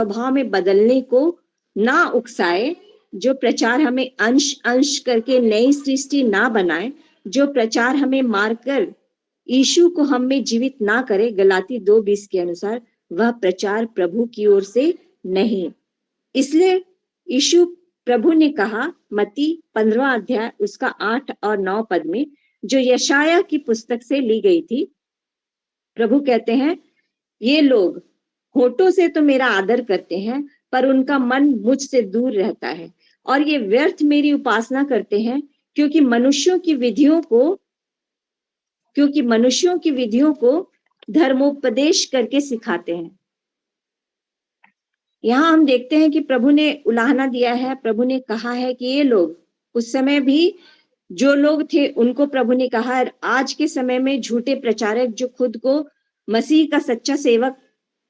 स्वभाव में बदलने को ना उकसाए, जो प्रचार हमें अंश अंश करके नई सृष्टि ना बनाए, जो प्रचार हमें मारकर यीशु को हम में जीवित ना करे, गलाती 2:20 के अनुसार, वह प्रचार प्रभु की ओर से नहीं। इसलिए यीशु प्रभु ने कहा मत्ती 15 अध्याय उसका 8 और 9 पद में, जो यशाया की पुस्तक से ली गई थी। प्रभु कहते हैं, ये लोग होठों से तो मेरा आदर करते हैं, पर उनका मन मुझसे दूर रहता है, और ये व्यर्थ मेरी उपासना करते हैं, क्योंकि मनुष्यों की विधियों को धर्मोपदेश करके सिखाते हैं। यहाँ हम देखते हैं कि प्रभु ने उलाहना दिया है, प्रभु ने कहा है कि ये लोग, उस समय भी जो लोग थे उनको प्रभु ने कहा, आज के समय में झूठे प्रचारक जो खुद को मसीह का सच्चा सेवक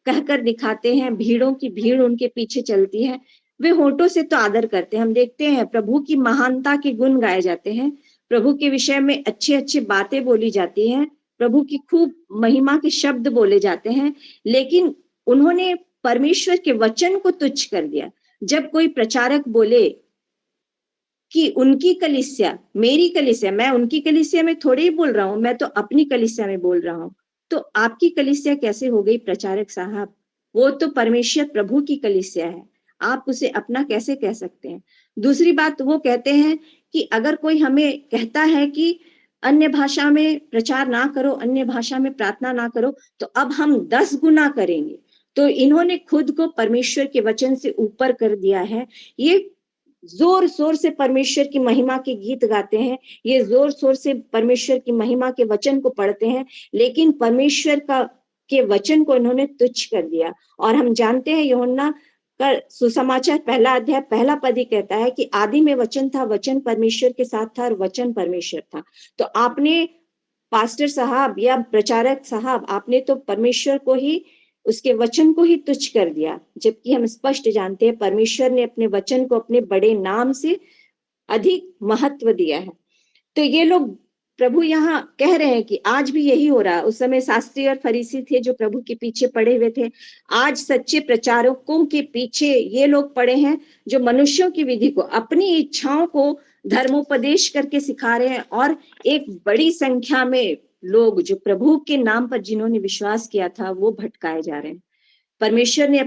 कहकर दिखाते हैं, भीड़ों की भीड़ उनके पीछे चलती है, वे होठों से तो आदर करते हैं। हम देखते हैं प्रभु की महानता के गुण गाए जाते हैं, प्रभु के विषय में अच्छी अच्छी बातें बोली जाती हैं, प्रभु की खूब महिमा के शब्द बोले जाते हैं, लेकिन उन्होंने परमेश्वर के वचन को तुच्छ कर दिया। जब कोई प्रचारक बोले कि उनकी कलीसिया, मेरी कलीसिया, मैं उनकी कलीसिया में थोड़े ही बोल रहा हूं, मैं तो अपनी कलीसिया में बोल रहा हूं, तो आपकी कलीसिया कैसे हो गई प्रचारक साहब? वो तो परमेश्वर प्रभु की कलीसिया है, आप उसे अपना कैसे कह सकते हैं? दूसरी बात, वो कहते हैं कि अगर कोई हमें कहता है कि अन्य भाषा में प्रचार ना करो, अन्य भाषा में प्रार्थना ना करो, तो अब हम 10 गुना करेंगे। तो इन्होंने खुद को परमेश्वर के वचन से ऊपर कर दिया है। ये जोर शोर से परमेश्वर की महिमा के गीत गाते हैं, ये जोर शोर से परमेश्वर की महिमा के वचन को पढ़ते हैं, लेकिन परमेश्वर के वचन को इन्होंने तुच्छ कर दिया। और हम जानते हैं यूहन्ना का सुसमाचार 1 अध्याय 1 पद ही कहता है कि आदि में वचन था, वचन परमेश्वर के साथ था और वचन परमेश्वर था। तो आपने पास्टर साहब या प्रचारक साहब, आपने तो परमेश्वर को ही, उसके वचन को ही तुच्छ कर दिया, जबकि हम स्पष्ट जानते हैं परमेश्वर ने अपने वचन को अपने बड़े नाम से अधिक महत्व दिया है। तो ये लोग, प्रभु यहाँ कह रहे हैं कि आज भी यही हो रहा है। उस समय शास्त्री और फरीसी थे जो प्रभु के पीछे पड़े हुए थे, आज सच्चे प्रचारकों के पीछे ये लोग पड़े हैं जो मनुष्यों की विधि को, अपनी इच्छाओं को धर्मोपदेश करके सिखा रहे हैं, और एक बड़ी संख्या में लोग जो प्रभु के नाम पर जिन्होंने विश्वास किया था वो भटकाए जा रहे हैं। परमेश्वर ने